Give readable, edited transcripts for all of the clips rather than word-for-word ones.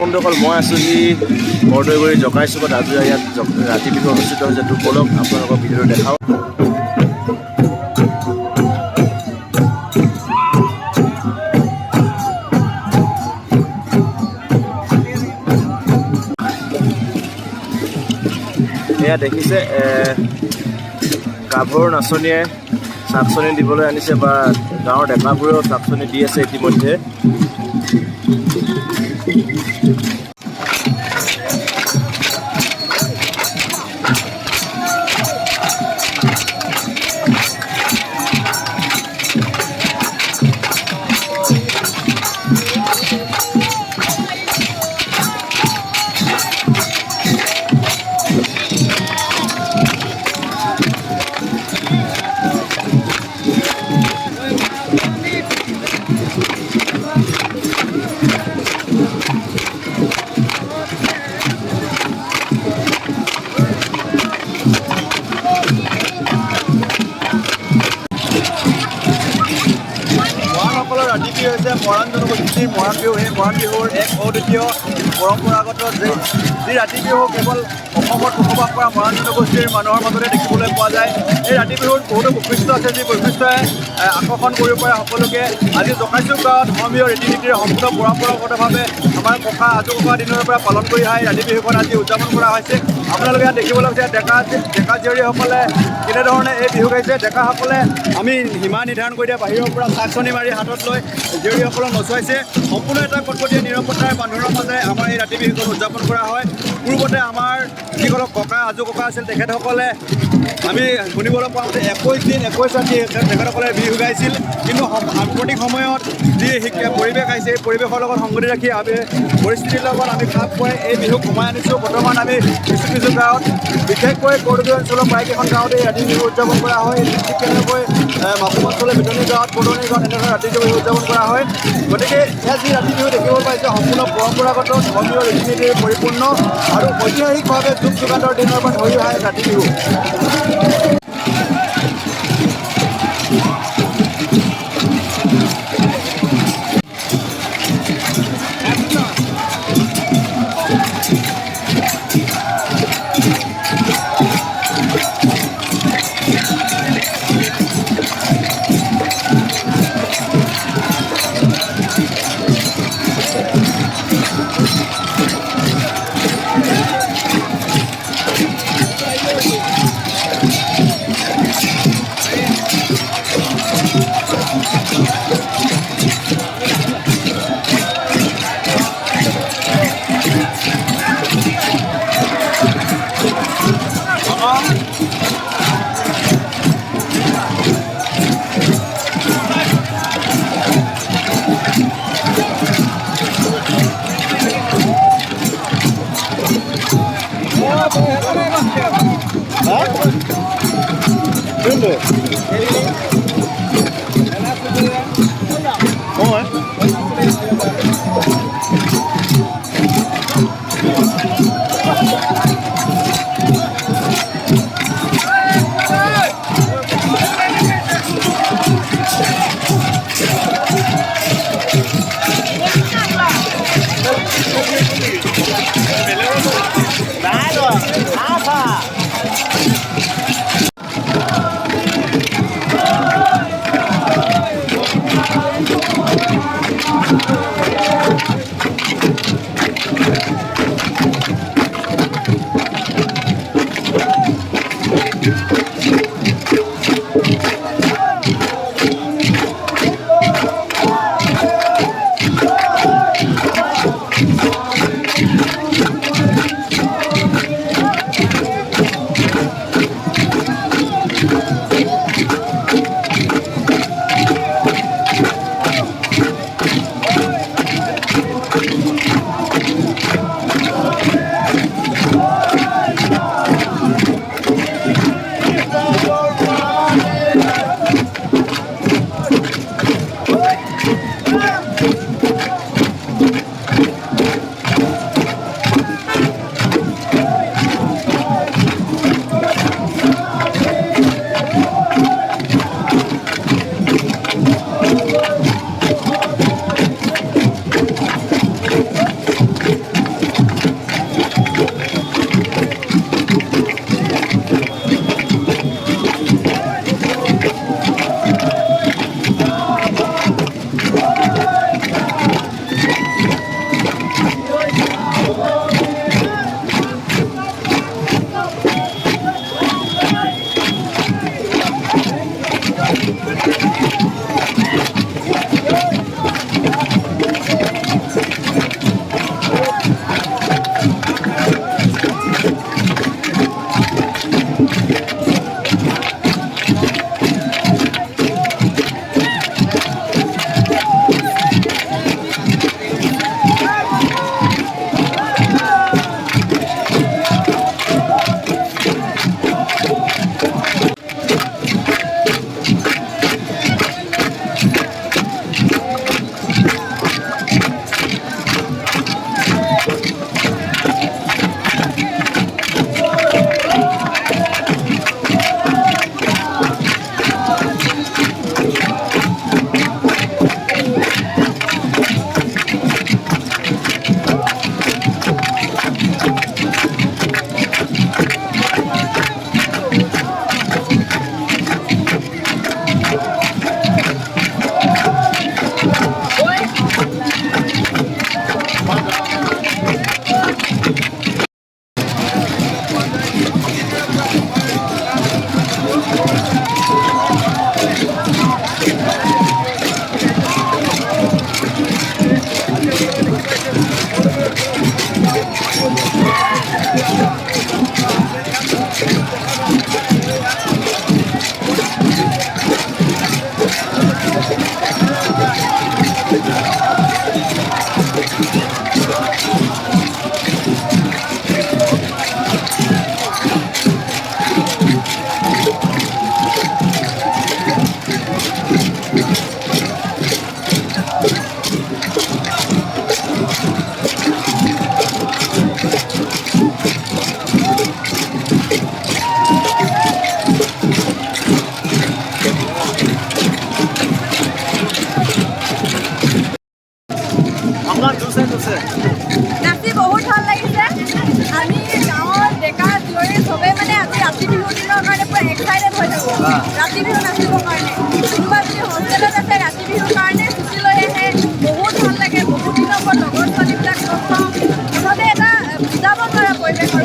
বন্ধুসকল মই আছোঁ যি বৰদৈগুৰি জকাই চুকত আজি ইয়াত ৰাতি বিহু অনুষ্ঠিত হৈছে। তো বলক আপোনালোকৰ ভিডিঅ'টো দেখাওঁ। এয়া দেখিছে গাভৰু নাচনীয়ে চাকচনি দিবলৈ আনিছে বা গাঁৱৰ ডেকাবোৰেও চাকচনি দি আছে ইতিমধ্যে। ৰাতি বিহু হৈছে মৰাণ জনগোষ্ঠীৰ মৰাণ বিহু। সেই মৰাণ বিহুৰ এক অদ্বিতীয় পৰম্পৰাগত যি ৰাতি বিহু কেৱল অসমত বসবাস কৰা মৰাণ জনগোষ্ঠীৰ মানুহৰ মাজতে দেখিবলৈ পোৱা যায়। এই ৰাতি বিহুৰ বহুতো বৈশিষ্ট্য আছে, যি বৈশিষ্ট্যই আকৰ্ষণ কৰিব পাৰে সকলোকে। আজি জকাইচুক গাঁৱত ধৰ্মীয় ৰীতি নীতিৰে সম্পূৰ্ণ পৰম্পৰাগতভাৱে আমাৰ ককা আজো ককা দিনৰ পৰা পালন কৰি অহা ৰাতি বিহুখন আজি উদযাপন কৰা হৈছে। আপোনালোকে ইয়াত দেখিবলৈ পাইছে ডেকা জীয়ৰীসকলে কেনেধৰণে এই বিহু গাইছে। ডেকাসকলে আমি সীমা নিৰ্ধাৰণ কৰি দিয়া বাহিৰৰ পৰা চাকচনি মাৰি হাতত লৈ জীয়ৰীসকলক নচুৱাইছে। সম্পূৰ্ণ এটা কটকটীয়া নিৰাপত্তাৰ বান্ধোনৰ মাজেৰে আমাৰ এই ৰাতি বিহুখন উদযাপন কৰা হয়। পূৰ্বতে আমাৰ যিসকল ককা আজো ককা আছিল তেখেতসকলে আমি শুনিবলৈ পাওঁ যে 21 দিন 21 ৰাতি তেখেতসকলে বিহু গাইছিল। কিন্তু সাম্প্ৰতিক সময়ত যি পৰিৱেশ আহিছে এই পৰিৱেশৰ লগত সংগতি ৰাখি আমি পৰিস্থিতিৰ লগত আমি খাপ খুৱাই এই বিহুক কমাই আনিছোঁ। বৰ্তমান আমি কিছু গাঁৱত বিশেষকৈ বৰদৈ অঞ্চলৰ প্ৰায়কেইখন গাঁৱত এই ৰাতি বিহু উদযাপন কৰা হয়। ঠিক তেনেকৈ মাকুম অঞ্চলৰ বিতনি গাঁৱত কদনী গাঁৱত এনেধৰণে ৰাতি বিহু উদযাপন কৰা হয়। গতিকে ইয়াত যি ৰাতি বিহু দেখিব পাইছে সম্পূৰ্ণ পৰম্পৰাগত ধৰ্মীয় ৰীতি নীতিৰে পৰিপূৰ্ণ আৰু ঐতিহাসিকভাৱে যুগ যুগান্তৰ দিনৰ পৰা ধৰি অহা ৰাতি বিহু।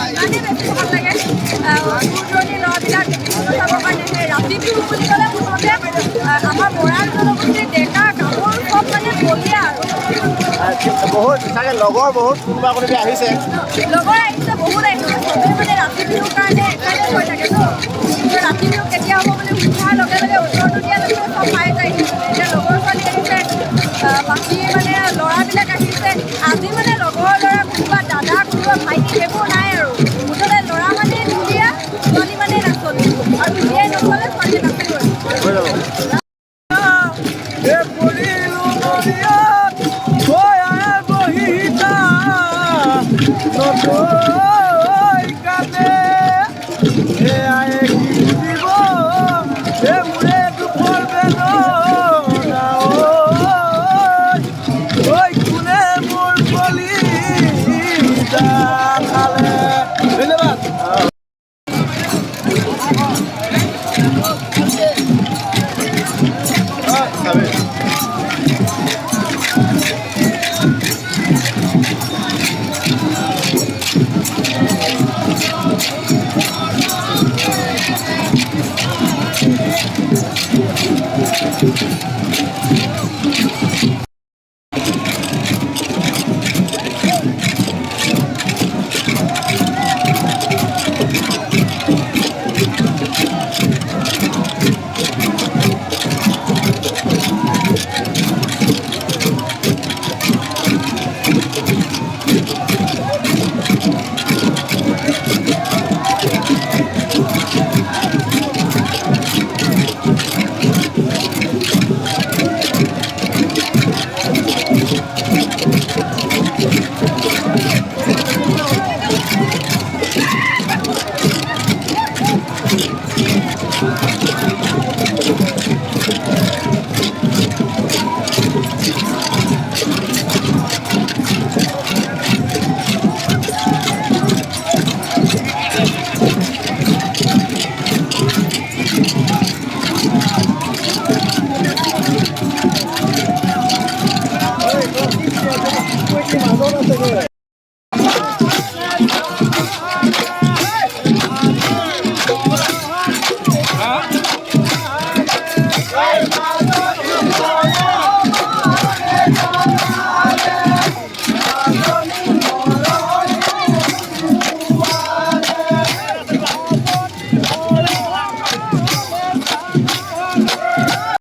ইমানেই বেছি ভাল লাগে দূৰ দূৰণি ল'ৰাবিলাক বিহু চাবৰ কাৰণে সেই ৰাতি বিহু বুলি ক'লে মুঠতে আমাৰ মৰাণ জনগোষ্ঠীৰ ডেকা গাভৰু চব মানে বলিয়া আৰু বহুত চাগে লগৰ বহুত কোনোবা কোনোবি আহিছে লগৰ আহিছে বহুত আহিছে চবেই মানে ৰাতি বিহুৰ কাৰণে এক্সাইটেড হৈ থাকে ন ৰাতি বিহু কেতিয়া হ'ব বুলি উঠাৰ লগে লগে ওচৰটো দিয়া লগে চব পাই যায় এতিয়া লগৰ ছোৱালী আহিছে বাকী মানে ল'ৰাবিলাক আহিছে আজি মানে লগৰ ল'ৰা কোনোবা দাদা কোনোবা ভাইটি সেইবোৰ নাই আৰু মুঠতে ল'ৰা মানে ধুনীয়া ছোৱালী মানে নাচনী আৰু ধুনীয়াই নচলে ছোৱালী নাচিবই